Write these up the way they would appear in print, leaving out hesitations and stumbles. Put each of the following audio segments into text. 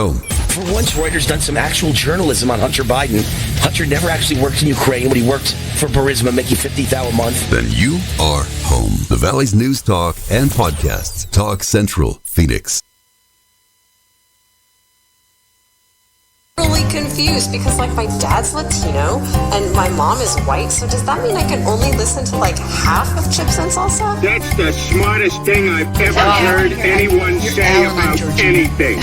Oh. For once, Reuters done some actual journalism on Hunter Biden. Hunter never actually worked in Ukraine, but he worked for Burisma, making $50,000 a month. Then you are home. The Valley's News Talk and podcasts. Talk Central, Phoenix. Really confused because my dad's Latino and my mom is white, so does that mean I can only listen to half of Chips and Salsa? That's the smartest thing I've ever heard anyone say about anything.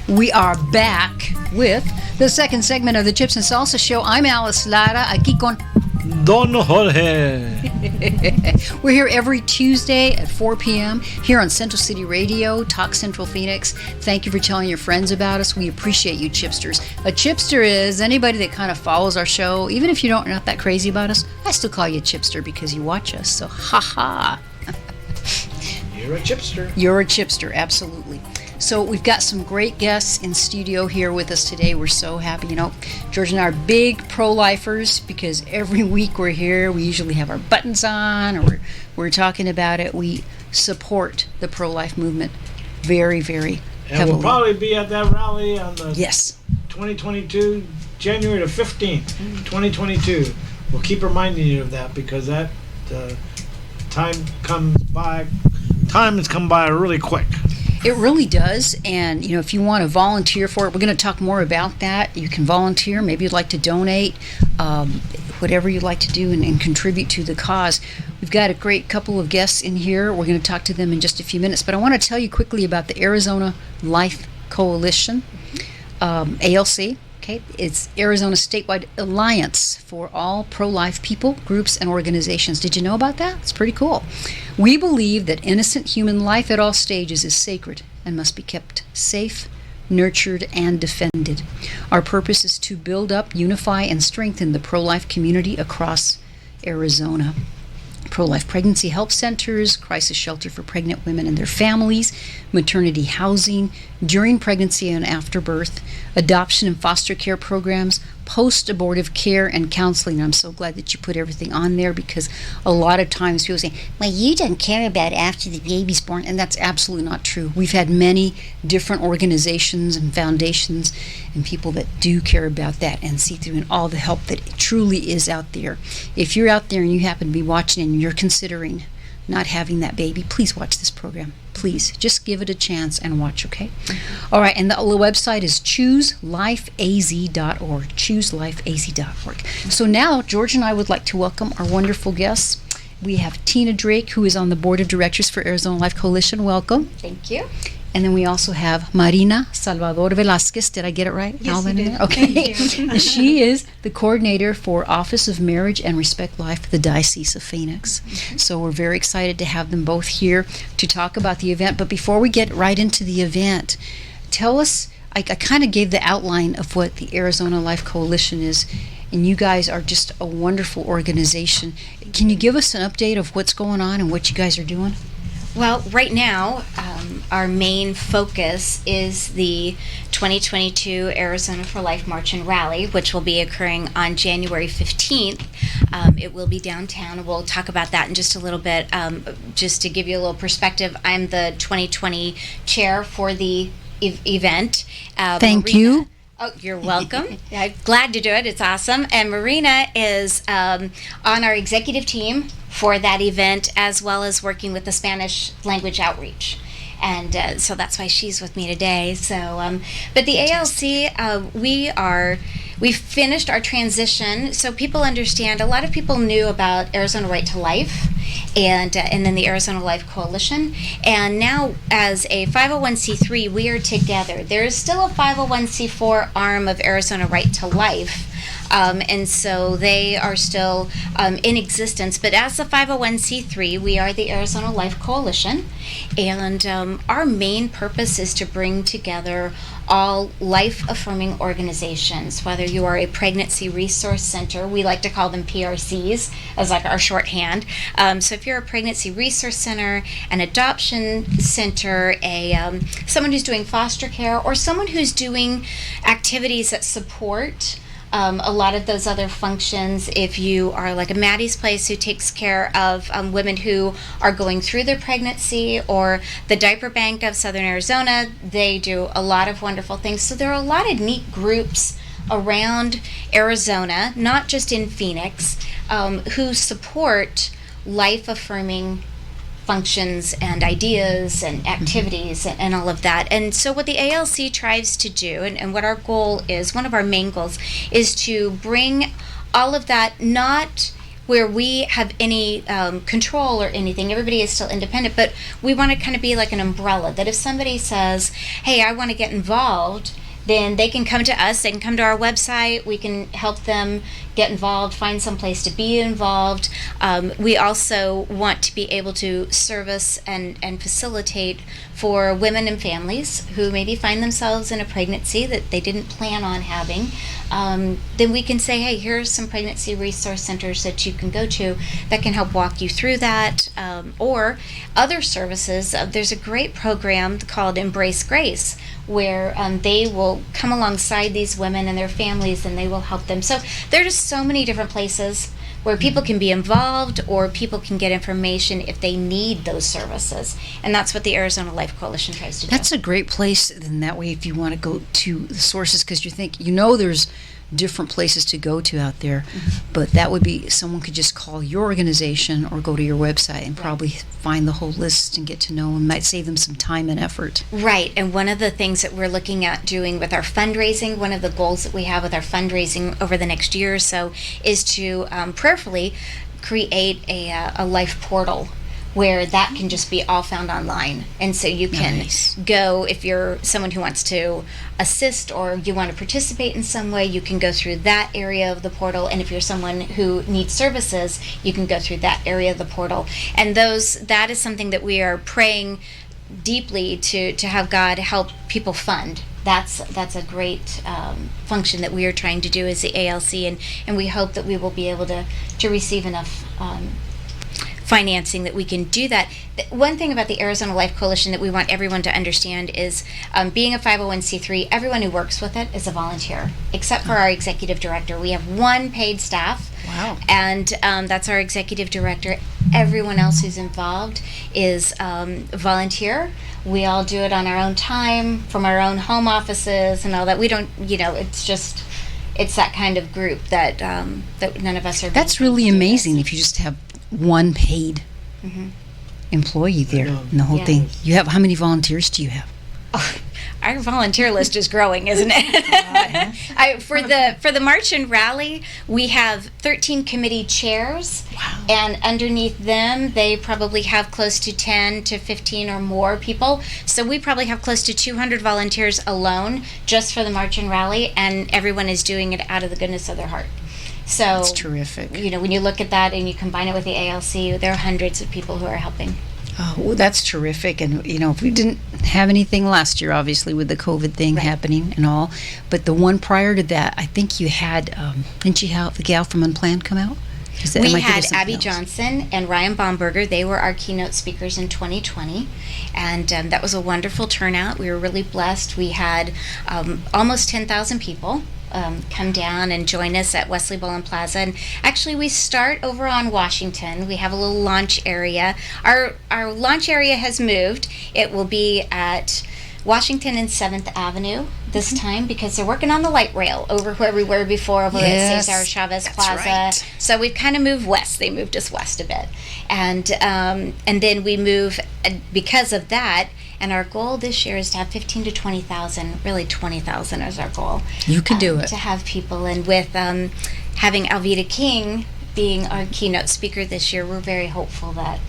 We are back with the second segment of the Chips and Salsa Show. I'm Alice Lara, aquí con Don Jorge. We're here every Tuesday at 4 p.m. here on Central City Radio, Talk Central Phoenix. Thank you for telling your friends about us. We appreciate you, chipsters. A chipster is anybody that kind of follows our show. Even if you're not that crazy about us, I still call you a chipster because you watch us. So, ha-ha. You're a chipster. You're a chipster, absolutely. So we've got some great guests in studio here with us today. We're so happy. George and I are big pro-lifers because every week we're here. We usually have our buttons on or we're talking about it. We support the pro-life movement very, very heavily. And we'll probably be at that rally on the 2022, January the 15th, 2022. We'll keep reminding you of that because that time has come by really quick. It really does, and if you want to volunteer for it, we're going to talk more about that. You can volunteer, maybe you'd like to donate, whatever you'd like to do and contribute to the cause. We've got a great couple of guests in here. We're going to talk to them in just a few minutes, but I want to tell you quickly about the Arizona Life Coalition, ALC. Okay, it's Arizona Statewide Alliance for all pro-life people, groups, and organizations. Did you know about that? It's pretty cool. We believe that innocent human life at all stages is sacred and must be kept safe, nurtured, and defended. Our purpose is to build up, unify, and strengthen the pro-life community across Arizona. Pro-life pregnancy health centers, crisis shelter for pregnant women and their families, maternity housing during pregnancy and after birth, adoption and foster care programs, post-abortive care and counseling. I'm so glad that you put everything on there because a lot of times people say, well, you don't care about after the baby's born, and that's absolutely not true. We've had many different organizations and foundations and people that do care about that and see through and all the help that truly is out there. If you're out there and you happen to be watching and you're considering not having that baby, please watch this program. Please, just give it a chance and watch, okay? All right, and the website is chooselifeaz.org, chooselifeaz.org. So now, George and I would like to welcome our wonderful guests. We have Tina Drake, who is on the board of directors for Arizona Life Coalition. Welcome. Thank you. And then we also have Marina Salvador Velasquez. Did I get it right? Yes, you did. Okay. She is the coordinator for Office of Marriage and Respect Life, the Diocese of Phoenix. So we're very excited to have them both here to talk about the event. But before we get right into the event, tell us, I kind of gave the outline of what the Arizona Life Coalition is, and you guys are just a wonderful organization. Can you give us an update of what's going on and what you guys are doing? Well, right now, our main focus is the 2022 Arizona for Life March and Rally, which will be occurring on January 15th. It will be downtown. We'll talk about that in just a little bit. Just to give you a little perspective, I'm the 2020 chair for the event. Thank you. Oh, you're welcome. I'm glad to do it. It's awesome. And Marina is on our executive team for that event, as well as working with the Spanish language outreach. And so that's why she's with me today. So, but the ALC, we've finished our transition, so people understand. A lot of people knew about Arizona Right to Life, and then the Arizona Life Coalition. And now, as a 501c3, we are together. There is still a 501c4 arm of Arizona Right to Life. And so they are still in existence. But as a 501c3, we are the Arizona Life Coalition. And our main purpose is to bring together all life-affirming organizations, whether you are a pregnancy resource center, we like to call them PRCs as like our shorthand. So if you're a pregnancy resource center, an adoption center, someone who's doing foster care, or someone who's doing activities that support a lot of those other functions. If you are like a Maddie's Place, who takes care of women who are going through their pregnancy, or the Diaper Bank of Southern Arizona, they do a lot of wonderful things. So there are a lot of neat groups around Arizona, not just in Phoenix, who support life-affirming functions and ideas and activities and all of that. And so what the ALC tries to do, and what our goal is, one of our main goals, is to bring all of that, not where we have any control or anything. Everybody is still independent, but we want to kind of be like an umbrella, that if somebody says, hey, I want to get involved, then they can come to us, they can come to our website, we can help them get involved, find some place to be involved. We also want to be able to service and facilitate for women and families who maybe find themselves in a pregnancy that they didn't plan on having. Then we can say, hey, here's some pregnancy resource centers that you can go to that can help walk you through that. Or other services. There's a great program called Embrace Grace, where they will come alongside these women and their families, and they will help them. So there are just so many different places where people can be involved, or people can get information if they need those services. And that's what the Arizona Life Coalition tries to do. That's a great place. Then that way, if you want to go to the sources, because there's different places to go to out there, but that would be, someone could just call your organization or go to your website and probably find the whole list and get to know, and might save them some time and effort. Right, and one of the things that we're looking at doing with our fundraising, one of the goals that we have with our fundraising over the next year or so, is to prayerfully create a life portal where that can just be all found online. And so you can go, if you're someone who wants to assist or you want to participate in some way, you can go through that area of the portal. And if you're someone who needs services, you can go through that area of the portal. And that is something that we are praying deeply to have God help people fund. That's a great function that we are trying to do as the ALC, and we hope that we will be able to receive enough financing that we can do that. One thing about the Arizona Life Coalition that we want everyone to understand is, being a 501c3, everyone who works with it is a volunteer, except for our executive director. We have one paid staff. Wow. And that's our executive director. Everyone else who's involved is volunteer. We all do it on our own time, from our own home offices and all that. We don't, it's that kind of group that none of us are. That's really amazing if you just have one paid employee there in the whole thing. You have, how many volunteers do you have? Oh, our volunteer list is growing, isn't it? For the March and Rally, we have 13 committee chairs. Wow. And underneath them, they probably have close to 10 to 15 or more people. So we probably have close to 200 volunteers alone just for the March and Rally, and everyone is doing it out of the goodness of their heart. So that's terrific. When you look at that and you combine it with the ALC, there are hundreds of people who are helping. Oh, well, that's terrific. And, if we didn't have anything last year, obviously, with the COVID thing happening and all, but the one prior to that, I think you had, didn't you have the gal from Unplanned come out? We had Abby Johnson and Ryan Baumberger. They were our keynote speakers in 2020, and that was a wonderful turnout. We were really blessed. We had almost 10,000 people come down and join us at Wesley Bowen Plaza. And actually, we start over on Washington. We have a little launch area. Our launch area has moved. It will be at Washington and 7th Avenue this time, because they're working on the light rail over where we were before, over at Cesar Chavez Plaza. Right. So we've kind of moved west. They moved us west a bit. And then we move because of that. And our goal this year is to have 15 to 20,000, really 20,000 is our goal. You can do it. To have people. And with having Alveda King being our keynote speaker this year, we're very hopeful that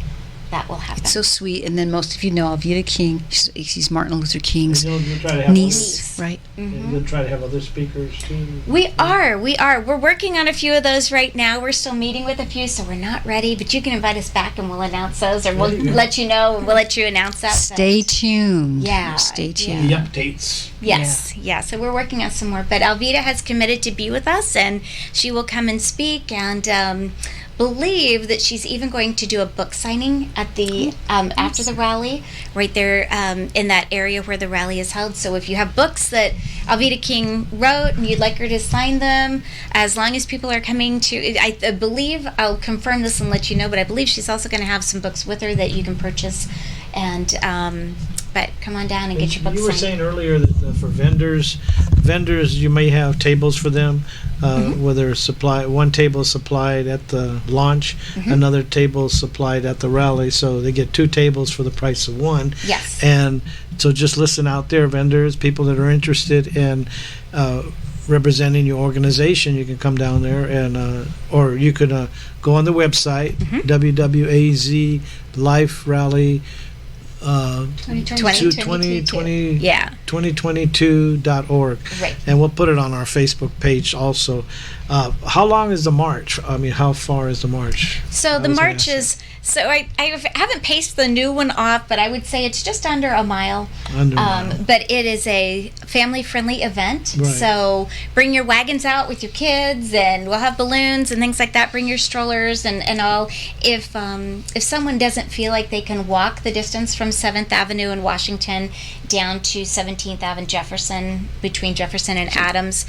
will happen. It's so sweet. And then most of you know Alveda King. She's Martin Luther King's niece, right? Mm-hmm. You'll try to have other speakers too. We are. We're working on a few of those right now. We're still meeting with a few, so we're not ready. But you can invite us back, and we'll announce those, or we'll let you know. We'll let you announce that. Stay tuned. Yeah. Stay tuned. The updates. Yes. Yeah. So we're working on some more. But Alveda has committed to be with us, and she will come and speak. And believe that she's even going to do a book signing at the after the rally, right there in that area where the rally is held. So if you have books that Alveda King wrote and you'd like her to sign them, as long as people are coming to, I believe, I'll confirm this and let you know, but I believe she's also going to have some books with her that you can purchase. And but come on down and get your books. You were signed. saying earlier that for vendors, you may have tables for them, whether one table is supplied at the launch, another table is supplied at the rally, so they get 2 tables for the price of one. Yes. And so just listen out there, vendors, people that are interested in representing your organization, you can come down there and or you could go on the website WWAZ Life Rally 2022.org. Right. And we'll put it on our Facebook page also. How long is the march? I mean, how far is the march? So the march is, so I haven't paced the new one off, but I would say it's just under a mile. But it is a family-friendly event. Right. So bring your wagons out with your kids, and we'll have balloons and things like that. Bring your strollers and all. If someone doesn't feel like they can walk the distance from 7th Avenue and Washington down to 17th Avenue Jefferson, between Jefferson and Adams,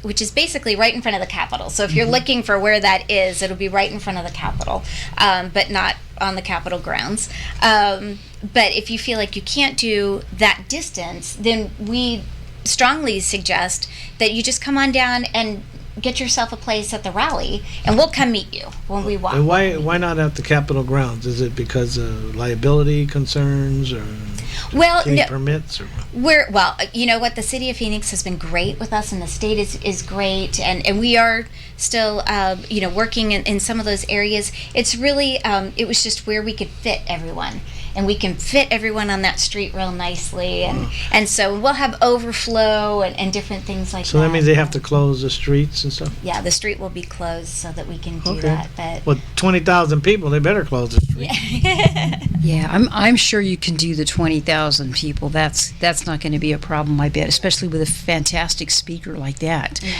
which is basically right in front of the Capitol. So if you're looking for where that is, it'll be right in front of the Capitol, but not on the Capitol grounds. But if you feel like you can't do that distance, then we strongly suggest that you just come on down and get yourself a place at the rally, and we'll come meet you when we walk. And why not at the Capitol grounds? Is it because of liability concerns or permits? Or? You know what? The city of Phoenix has been great with us, and the state is great, and we are still working in some of those areas. It's really it was just where we could fit everyone. And we can fit everyone on that street real nicely, and so we'll have overflow and different things like that. So that means they have to close the streets and stuff? Yeah, the street will be closed so that we can do that. But well, 20,000 people, they better close the street. Yeah, I'm sure you can do the 20,000 people. That's not going to be a problem, I bet, especially with a fantastic speaker like that. Yeah.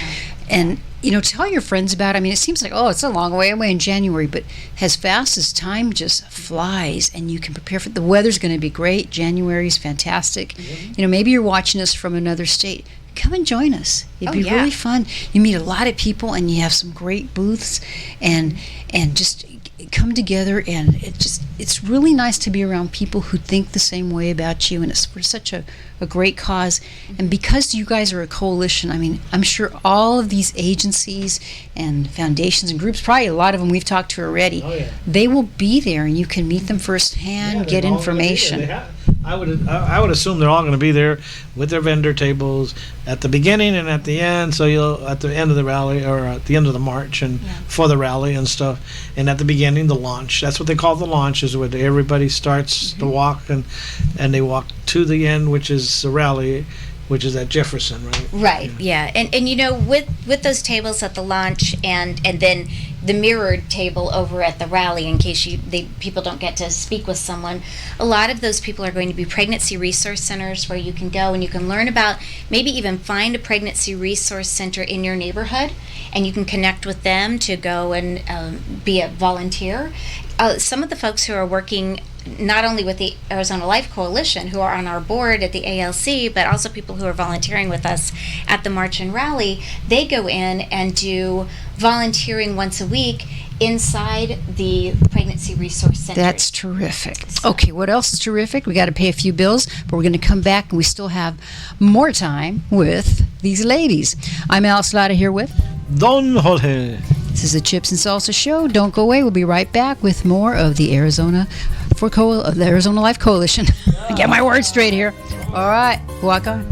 And tell your friends about it. I mean, it seems like, it's a long way away in January, but as fast as time just flies, and you can prepare for it. The weather's going to be great. January is fantastic. Maybe you're watching us from another state. Come and join us. It'd be really fun. You meet a lot of people, and you have some great booths, and just come together, and it's really nice to be around people who think the same way about you, and it's for such a great cause. And because you guys are a coalition, I mean, I'm sure all of these agencies and foundations and groups, probably a lot of them we've talked to already, they will be there, and you can meet them firsthand, get information. I would assume they're all going to be there with their vendor tables at the beginning and at the end. So you'll at the end of the rally or at the end of the march and for the rally and stuff. And at the beginning, the launch. That's what they call the launch, is where everybody starts the walk and they walk to the end, which is the rally, which is at Jefferson, right? Right. Yeah. And with those tables at the launch and then the mirrored table over at the rally, in case people don't get to speak with someone, a lot of those people are going to be pregnancy resource centers where you can go and you can learn about, maybe even find a pregnancy resource center in your neighborhood, and you can connect with them to go and be a volunteer. Some of the folks who are working not only with the Arizona Life Coalition, who are on our board at the ALC, but also people who are volunteering with us at the March and Rally, they go in and do volunteering once a week inside the Pregnancy Resource Center. That's terrific. Okay, what else is terrific? We got to pay a few bills, but we're going to come back and we still have more time with these ladies. I'm Alice Lotta here with Don Jorge. This is the Chips and Salsa Show. Don't go away. We'll be right back with more of the Arizona Life Coalition. Get my words straight here. All right, walk on.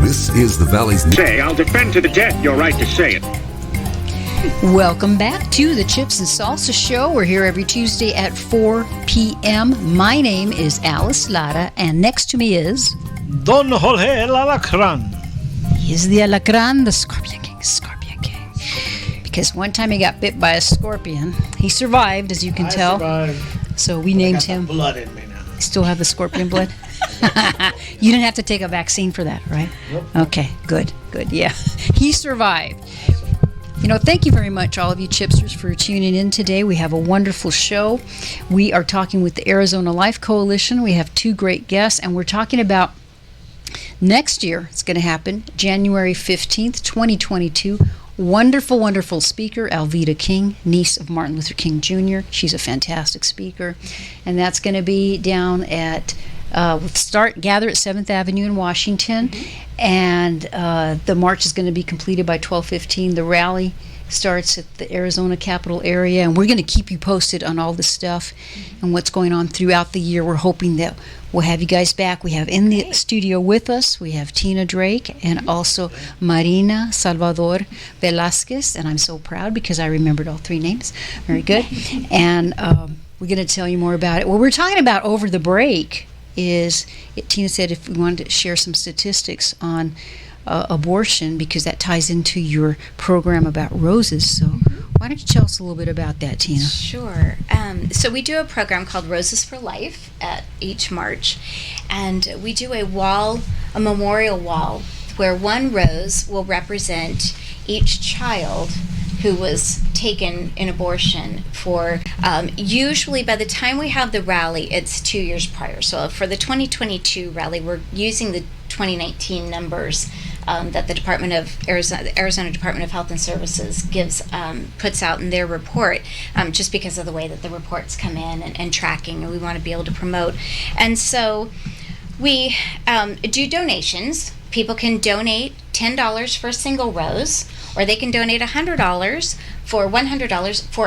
This is the Valley's Say, I'll defend to the death your right to say it. Welcome back to the Chips and Salsa Show. We're here every Tuesday at 4 p.m. My name is Alice Lara, and next to me is Don Jorge El Alacran. He's the Alacran, the Scorpion King. Because one time he got bit by a scorpion. He survived, as you can tell. Survived. So we named him. Blood in me now. Still have the scorpion blood? You didn't have to take a vaccine for that, right? Nope. Okay, good. Yeah. He survived. Thank you very much, all of you chipsters, for tuning in today. We have a wonderful show. We are talking with the Arizona Life Coalition. We have 2 great guests, and we're talking about next year. It's going to happen January 15th, 2022. Wonderful speaker, Alveda King, niece of Martin Luther King Jr. She's a fantastic speaker. And that's going to be down at gather at 7th Avenue in Washington, and the march is going to be completed by 12:15. The rally starts at the Arizona Capital area, and we're going to keep you posted on all this stuff and what's going on throughout the year. We're hoping that we'll have you guys back. We have in the studio with us, we have Tina Drake and also Marina Salvador Velasquez, and I'm so proud because I remembered all 3 names. Very good. And we're going to tell you more about it. What we're talking about over the break is, Tina said if we wanted to share some statistics on abortion, because that ties into your program about roses. So why don't you tell us a little bit about that, Tina? Sure. So we do a program called Roses for Life at each March, and we do a memorial wall, where one rose will represent each child who was taken in abortion for, usually by the time we have the rally, it's 2 years prior. So for the 2022 rally, we're using the 2019 numbers that the Arizona Department of Health and Services puts out in their report, just because of the way that the reports come in and tracking, and we want to be able to promote. And so we do donations. People can donate $10 for a single rose, or they can donate $100 for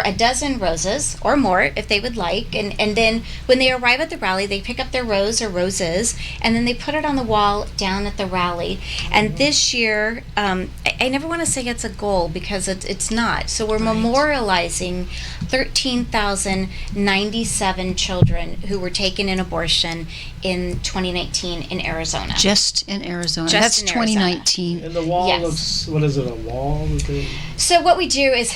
a dozen roses or more if they would like. And then when they arrive at the rally, they pick up their rose or roses, and then they put it on the wall down at the rally. And this year, I never want to say it's a goal, because it's not. So we're memorializing 13,097 children who were taken in abortion in 2019 in Arizona. Just in Arizona. Just That's in 2019. And the wall Yes. looks, what is it, a wall? So what we do is,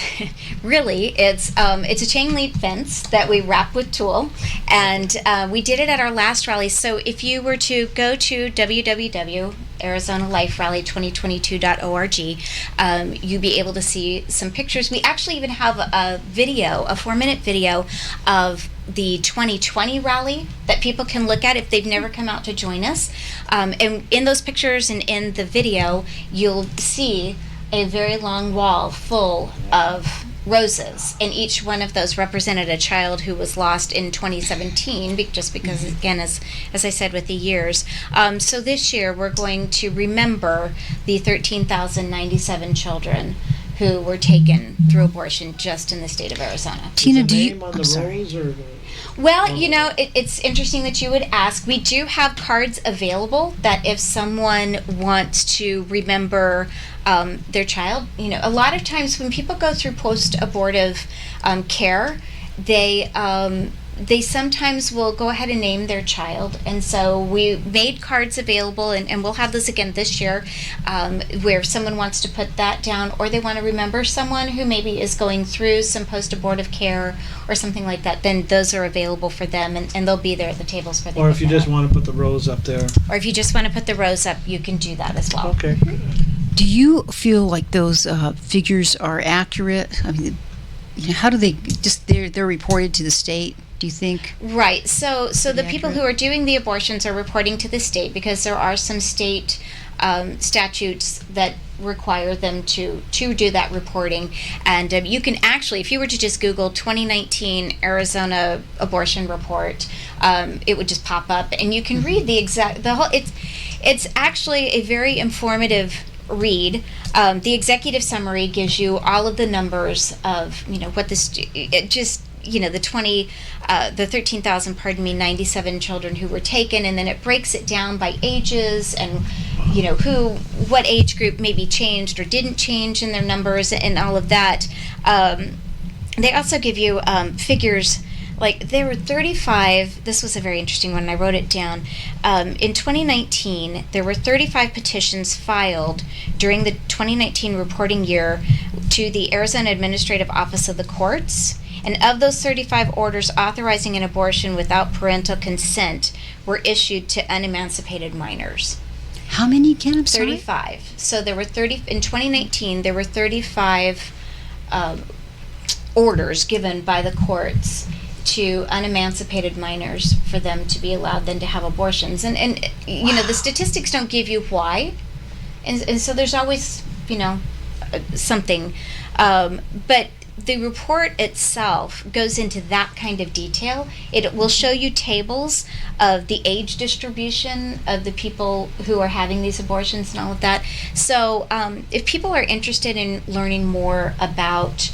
really, it's a chain link fence that we wrap with tulle, and we did it at our last rally. So if you were to go to www.arizonaliferally2022.org, you'll be able to see some pictures. We actually even have a 4-minute video of the 2020 rally that people can look at if they've never come out to join us. And in those pictures and in the video, you'll see a very long wall full of roses, and each one of those represented a child who was lost in 2017, just because, again, as I said, with the years. So this year we're going to remember the 13,097 children who were taken through abortion just in the state of Arizona. Tina, Is the do you? name on I'm the sorry. rose, or Well, it's interesting that you would ask. We do have cards available that if someone wants to remember their child, a lot of times when people go through post-abortive care, they sometimes will go ahead and name their child. And so we made cards available, and we'll have this again this year, where if someone wants to put that down, or they want to remember someone who maybe is going through some post-abortive care or something like that, then those are available for them, and they'll be there at the tables for them. if you just want to put the rose up there. Or if you just want to put the rose up, you can do that as well. Okay. Do you feel like those figures are accurate? I mean, how do they they're reported to the state? Do you think? Right. So the people accurate? who are doing the abortions are reporting to the state, because there are some state statutes that require them to do that reporting. And you can actually, if you were to just Google 2019 Arizona abortion report, it would just pop up, and you can read the whole. It's actually a very informative read. The executive summary gives you all of the numbers of what this the 13,097 children who were taken, and then it breaks it down by ages and what age group maybe changed or didn't change in their numbers and all of that. They also give you figures. Like, there were 35, this was a very interesting one, and I wrote it down. In 2019, there were 35 petitions filed during the 2019 reporting year to the Arizona Administrative Office of the Courts, And of those 35 orders authorizing an abortion without parental consent were issued to unemancipated minors. How many again? I'm sorry? 35. So there were 30 in 2019. There were 35 orders given by the courts to unemancipated minors for them to be allowed then to have abortions. And you know, the statistics don't give you why. And so there's always, you know, something. But the report itself goes into that kind of detail. It will show you tables of the age distribution of the people who are having these abortions and all of that. So if people are interested in learning more about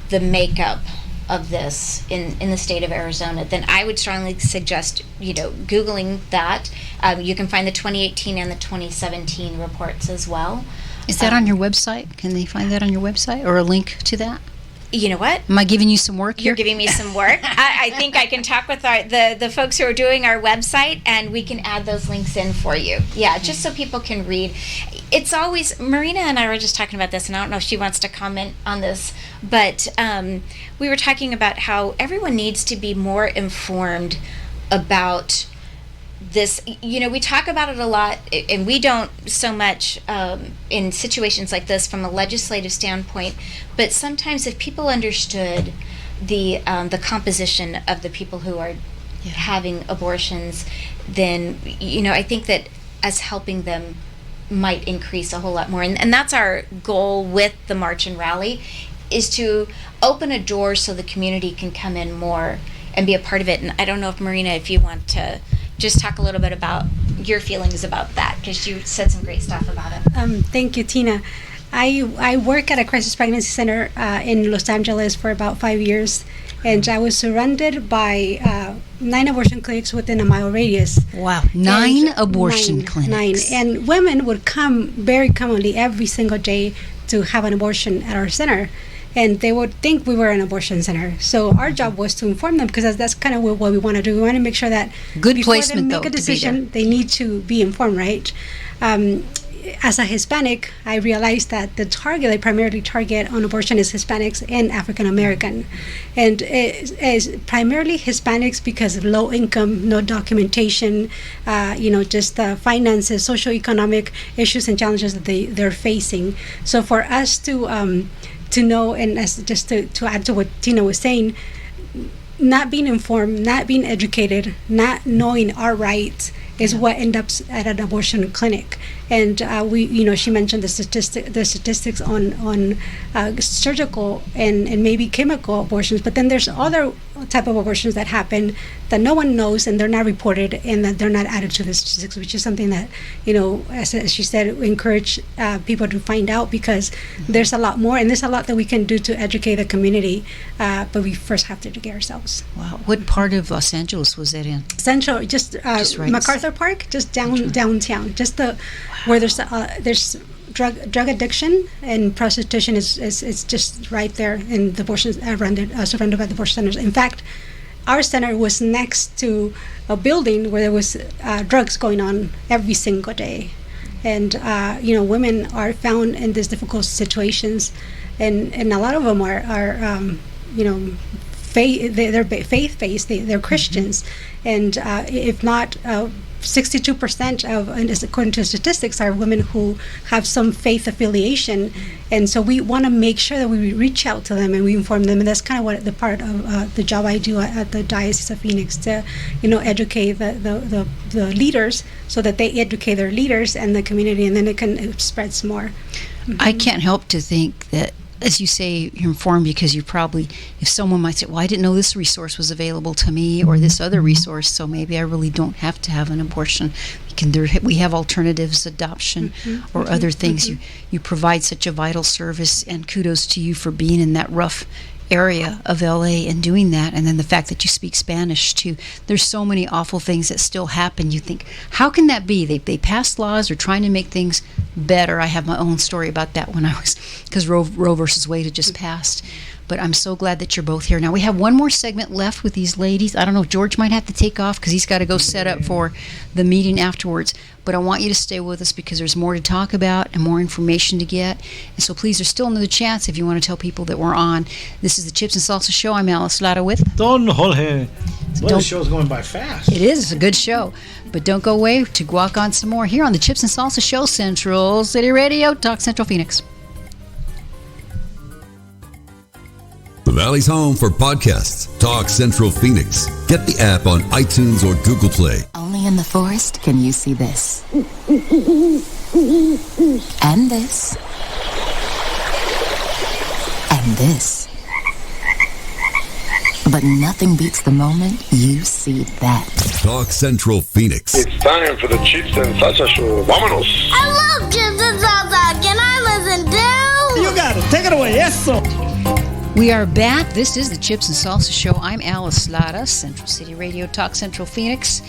the makeup of this in the state of Arizona, then I would strongly suggest, you know, Googling that. You can find the 2018 and the 2017 reports as well. Is that on your website? Can they find that on your website or a link to that? You know what? Am I giving you some work here? You're giving me some work. I think I can talk with the folks who are doing our website, and we can add those links in for you. Yeah, just so people can read. It's always, Marina and I were just talking about this, and I don't know if she wants to comment on this, but we were talking about how everyone needs to be more informed about this. You know, we talk about it a lot, and we don't so much in situations like this from a legislative standpoint, but sometimes if people understood the composition of the people who are having abortions, then, you know, I think that us helping them might increase a whole lot more. And that's our goal with the March and Rally, is to open a door so the community can come in more and be a part of it. And I don't know if, Marina, if you want to just talk a little bit about your feelings about that, because you said some great stuff about it. Thank you, Tina. I work at a crisis pregnancy center in Los Angeles for about 5 years, and I was surrounded by 9 abortion clinics within a mile radius. Wow, 9 abortion clinics. 9. And women would come very commonly every single day to have an abortion at our center. And they would think we were an abortion center. So our job was to inform them, because that's kind of what we want to do. We want to make sure that good before placement, they make a decision, they need to be informed, right? As a Hispanic, I realized that the target I primarily target on abortion is Hispanics and African American, and is primarily Hispanics because of low income, no documentation, just finances, socioeconomic issues and challenges that they're facing. So for us to know, and as just to add to what Tina was saying, not being informed, not being educated, not knowing our rights is what ends up at an abortion clinic. And she mentioned the statistics on surgical and maybe chemical abortions, but then there's other type of abortions that happen that no one knows, and they're not reported, and that they're not added to the statistics, which is something that, as she said, we encourage people to find out, because there's a lot more, and there's a lot that we can do to educate the community, but we first have to educate ourselves. Wow. What part of Los Angeles was that in? Central, just right MacArthur Park, just downtown, just where there's drug addiction and prostitution is just right there, and the abortions are surrounded by the abortion centers. In fact, our center was next to a building where there was drugs going on every single day, and women are found in these difficult situations, and a lot of them are they're faith-based, they're Christians, and if not 62% of, and according to statistics, are women who have some faith affiliation, and so we want to make sure that we reach out to them and we inform them, and that's kind of what the part of the job I do at the Diocese of Phoenix, to educate the leaders, so that they educate their leaders and the community, and then it can spread more. I can't help to think that, as you say, you're informed because you probably, if someone might say, well, I didn't know this resource was available to me, or this other resource, so maybe I really don't have to have an abortion. We have alternatives, adoption, or other things. You provide such a vital service, and kudos to you for being in that rough area of LA and doing that. And then the fact that you speak Spanish too. There's so many awful things that still happen. You think, how can that be? They passed laws, they're trying to make things better. I have my own story about that when I was, because Roe versus Wade had just passed. But I'm so glad that you're both here. Now, we have one more segment left with these ladies. I don't know, George might have to take off because he's got to go set up for the meeting afterwards. But I want you to stay with us because there's more to talk about and more information to get. And so please, there's still another chance if you want to tell people that we're on. This is the Chips and Salsa Show. I'm Alice Lara with Don Jorge. Well, Don't- the show's going by fast. It is. It's a good show. But don't go away to guac on some more here on the Chips and Salsa Show, Central City Radio, Talk Central Phoenix. The Valley's home for podcasts. Talk Central Phoenix. Get the app on iTunes or Google Play. Only in the forest can you see this. And this. And this. But nothing beats the moment you see that. Talk Central Phoenix. It's time for the Chips and Salsa Show. Vámonos! I love chips and salsa. Can I listen too? You got it. Take it away. Eso. We are back. This is the Chips and Salsa Show. I'm Alice Lara, Central City Radio, Talk Central Phoenix.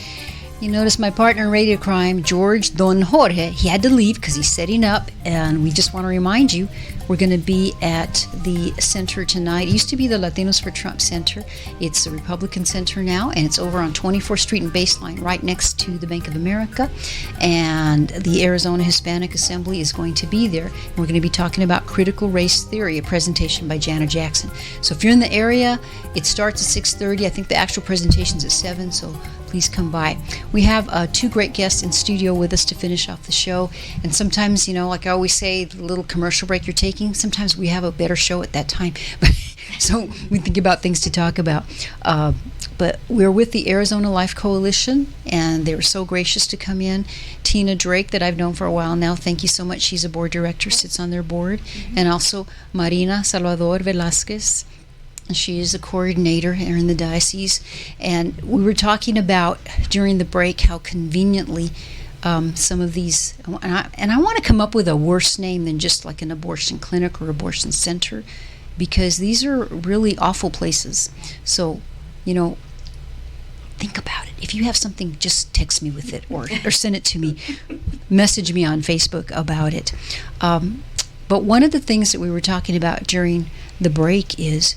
You notice my partner in radio crime, George Don Jorge, he had to leave because he's setting up, and we just want to remind you, we're going to be at the center tonight. It used to be the Latinos for Trump Center. It's the Republican Center now, and it's over on 24th Street and Baseline, right next to the Bank of America. And the Arizona Hispanic Assembly is going to be there. And we're going to be talking about critical race theory, a presentation by Jana Jackson. So if you're in the area, it starts at 6:30. I think the actual presentation's at 7, so please come by. We have two great guests in studio with us to finish off the show. And sometimes, you know, like I always say, the little commercial break you're taking, sometimes we have a better show at that time. So we think about things to talk about. But we're with the Arizona Life Coalition, and they were so gracious to come in. Tina Drake, that I've known for a while now, thank you so much. She's a board director, sits on their board. And also Marina Salvador Velasquez. She is a coordinator here in the diocese, and we were talking about during the break how conveniently some of these, and I want to come up with a worse name than just like an abortion clinic or abortion center, because these are really awful places. So, you know, think about it. If you have something, just text me with it or send it to me. Message me on Facebook about it. But one of the things that we were talking about during the break is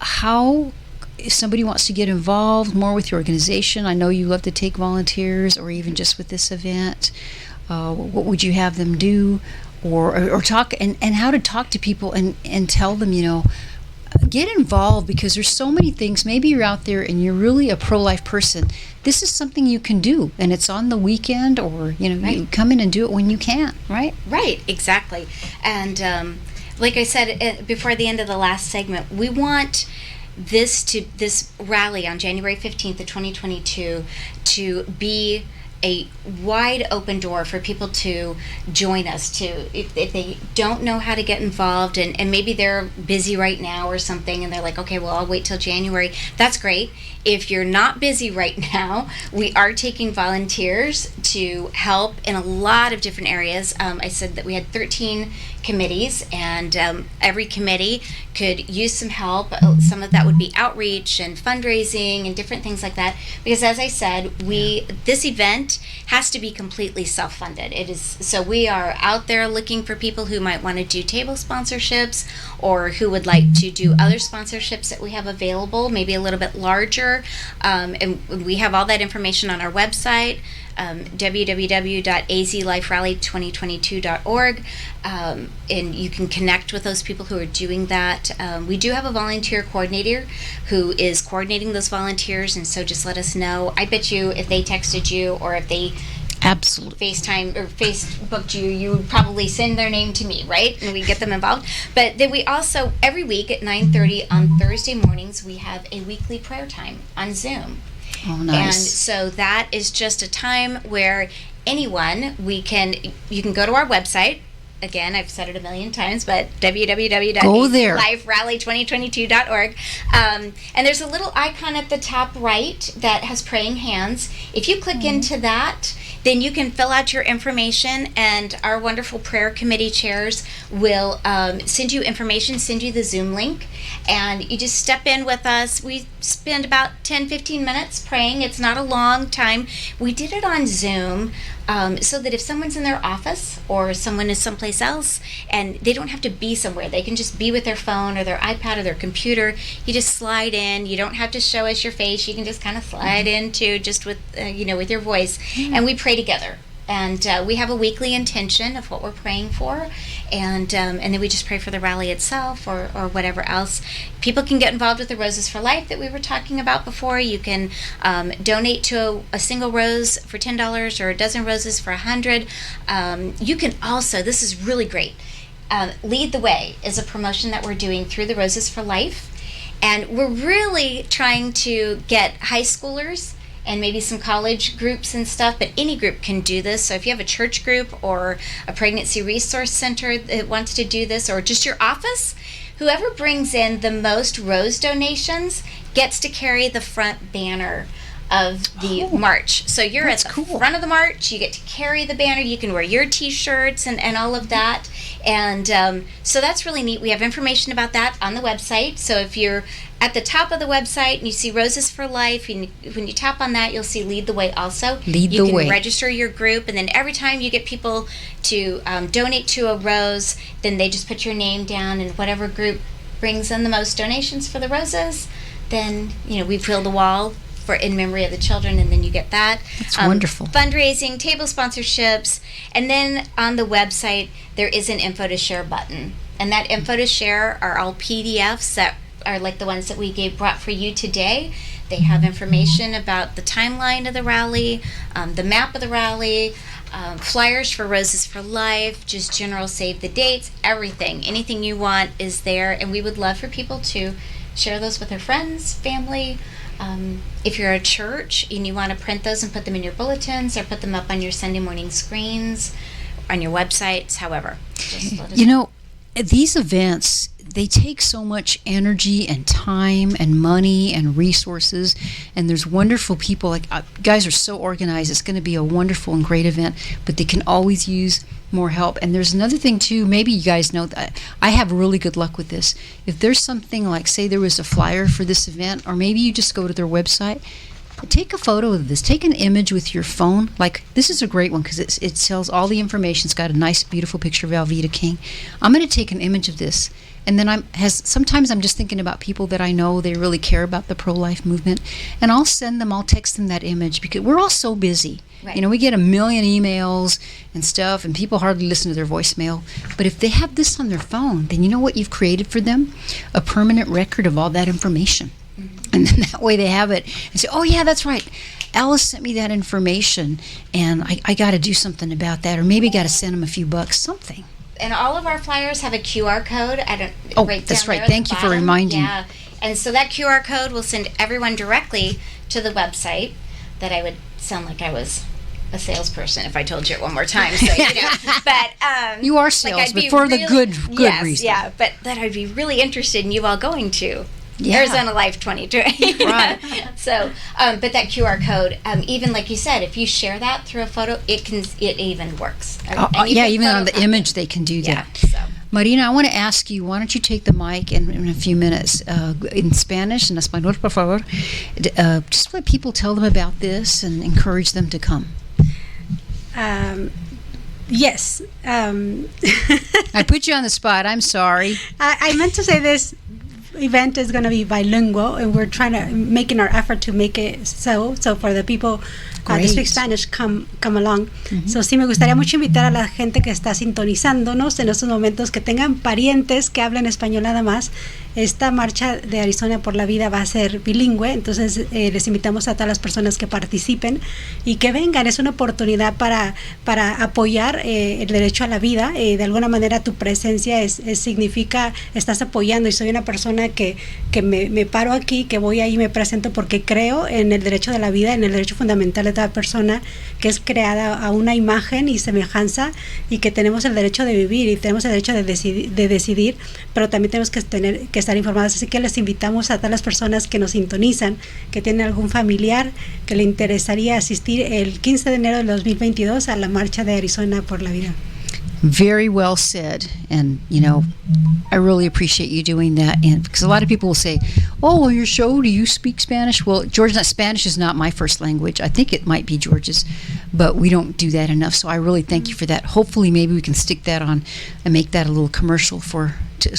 how, if somebody wants to get involved more with your organization, I know you love to take volunteers, or even just with this event, what would you have them do, or talk, and how to talk to people and tell them, you know, get involved, because there's so many things. Maybe you're out there and you're really a pro-life person. This is something you can do, and it's on the weekend, or, you know, you come in and do it when you can, right? Right, exactly. And like I said before the end of the last segment, we want this rally on January 15th of 2022 to be a wide open door for people to join us, to if they don't know how to get involved, and maybe they're busy right now or something, and they're like, okay, well, I'll wait till January. That's great. If you're not busy right now, we are taking volunteers to help in a lot of different areas. I said that we had 13 committees, and every committee could use some help. Some of that would be outreach and fundraising and different things like that, because as I said, this event has to be completely self-funded. It is, so we are out there looking for people who might want to do table sponsorships, or who would like to do other sponsorships that we have available, maybe a little bit larger, and we have all that information on our website, www.azliferally2022.org, and you can connect with those people who are doing that. We do have a volunteer coordinator who is coordinating those volunteers, and so just let us know. I bet you if they texted you, or if they absolutely FaceTime or Facebooked you, you would probably send their name to me, right? And we get them involved. But then we also, every week at 9:30 on Thursday mornings, we have a weekly prayer time on Zoom. Oh, nice. And so that is just a time where anyone, you can go to our website. Again, I've said it a million times, but www.liferally2022.org. And there's a little icon at the top right that has praying hands. If you click into that, then you can fill out your information, and our wonderful prayer committee chairs will send you information, send you the Zoom link, and you just step in with us. We spend about 10-15 minutes praying. It's not a long time. We did it on Zoom so that if someone's in their office or someone is someplace else and they don't have to be somewhere, they can just be with their phone or their iPad or their computer. You just slide in. You don't have to show us your face. You can just kind of slide into just with with your voice, and we pray together. And we have a weekly intention of what we're praying for, and then we just pray for the rally itself or whatever else. People can get involved with the Roses for Life that we were talking about before. You can donate to a single rose for $10 or a dozen roses for $100. You can also, this is really great, Lead the Way is a promotion that we're doing through the Roses for Life, and we're really trying to get high schoolers and maybe some college groups and stuff, but any group can do this. So if you have a church group or a pregnancy resource center that wants to do this, or just your office, whoever brings in the most rose donations gets to carry the front banner of the march. So you're at the front of the march, you get to carry the banner, you can wear your t-shirts and all of that. And so that's really neat. We have information about that on the website. So if you're at the top of the website and you see Roses for Life, when you tap on that, you'll see Lead the Way also. You can register your group, and then every time you get people to donate to a rose, then they just put your name down, and whatever group brings in the most donations for the roses, then we fill the wall in memory of the children, and then you get that. That's wonderful. Fundraising, table sponsorships, and then on the website there is an info to share button, and that info to share are all PDFs that are like the ones that we brought for you today. They have information about the timeline of the rally, the map of the rally, flyers for Roses for Life, just general save the dates, everything, anything you want is there, and we would love for people to share those with their friends, family. If you're a church and you want to print those and put them in your bulletins or put them up on your Sunday morning screens, on your websites, however. Just let us know. These events, they take so much energy and time and money and resources, and there's wonderful people. Guys are so organized. It's going to be a wonderful and great event, but they can always use more help. And there's another thing too, maybe you guys know that I have really good luck with this. If there's something like, say there was a flyer for this event, or maybe you just go to their website, take a photo of this, take an image with your phone. Like, this is a great one because it tells all the information. It's got a nice beautiful picture of Alveda King. I'm going to take an image of this, and then sometimes I'm just thinking about people that I know they really care about the pro-life movement, and I'll text them that image, because we're all so busy. Right. We get 1 million emails and stuff, and people hardly listen to their voicemail. But if they have this on their phone, then you know what you've created for them? A permanent record of all that information. Mm-hmm. And then that way they have it and say, oh yeah, that's right, Alice sent me that information, and I got to do something about that, or maybe got to send them a few bucks, something. And all of our flyers have a QR code. That's right. Thank you for reminding. Yeah, and so that QR code will send everyone directly to the website. That I would sound like I was a salesperson if I told you it one more time. So, but you are sales, but for the good reason. Yeah, but that I'd be really interested in you all going to Arizona Life 2020. Right. So, but that QR code, even like you said, if you share that through a photo, it even works. Even on the image they can do that. So. Marina, I want to ask you, why don't you take the mic in a few minutes, in Spanish, en español, por favor, just let people tell them about this and encourage them to come. Yes. I put you on the spot. I'm sorry. I meant to say this event is going to be bilingual, and we're making our effort to make it so for the people that speak Spanish come along. Mm-hmm. So sí, me gustaría mucho invitar a la gente que está sintonizándonos en estos momentos, que tengan parientes que hablen español nada más. Esta marcha de Arizona por la Vida va a ser bilingüe, entonces les invitamos a todas las personas que participen y que vengan. Es una oportunidad para apoyar el derecho a la vida. De alguna manera tu presencia significa, estás apoyando, y soy una persona que me paro aquí, que voy ahí, me presento porque creo en el derecho de la vida, en el derecho fundamental de toda persona, que es creada a una imagen y semejanza, y que tenemos el derecho de vivir y tenemos el derecho de decidir, pero también tenemos que estar informados. Así que les invitamos a todas las personas que nos sintonizan, que tienen algún familiar que le interesaría asistir el 15 de enero del 2022 a la marcha de Arizona por la Vida. Very well said. And, I really appreciate you doing that. And because a lot of people will say, oh, well, your show, do you speak Spanish? Well, Spanish is not my first language. I think it might be George's, but we don't do that enough. So I really thank you for that. Hopefully, maybe we can stick that on and make that a little commercial so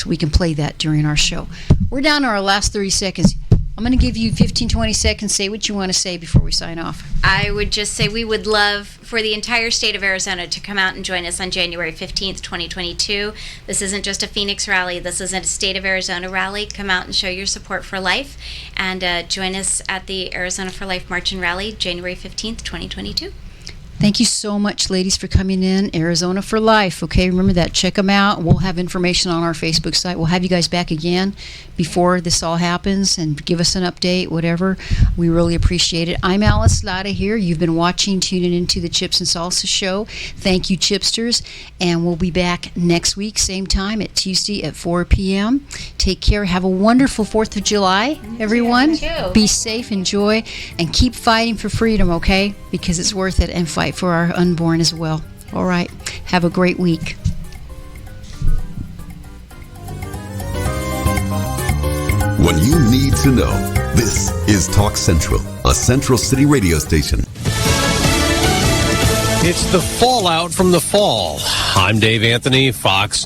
we can play that during our show. We're down to our last 30 seconds. I'm going to give you 15, 20 seconds. Say what you want to say before we sign off. I would just say we would love for the entire state of Arizona to come out and join us on January 15th, 2022. This isn't just a Phoenix rally. This is a state of Arizona rally. Come out and show your support for life and join us at the Arizona for Life March and Rally, January 15th, 2022. Thank you so much, ladies, for coming in. Arizona for Life. Okay, remember that. Check them out. We'll have information on our Facebook site. We'll have you guys back again before this all happens and give us an update, whatever. We really appreciate it. I'm Alice Lara here. You've been tuning into the Chips and Salsa Show. Thank you, Chipsters. And we'll be back next week, same time at Tuesday at 4 p.m. Take care. Have a wonderful 4th of July, everyone. Be safe, enjoy, and keep fighting for freedom, okay? Because it's worth it, and fight for our unborn as well. All right. Have a great week. When you need to know, this is Talk Central, a Central City radio station. It's the fallout from the fall. I'm Dave Anthony, Fox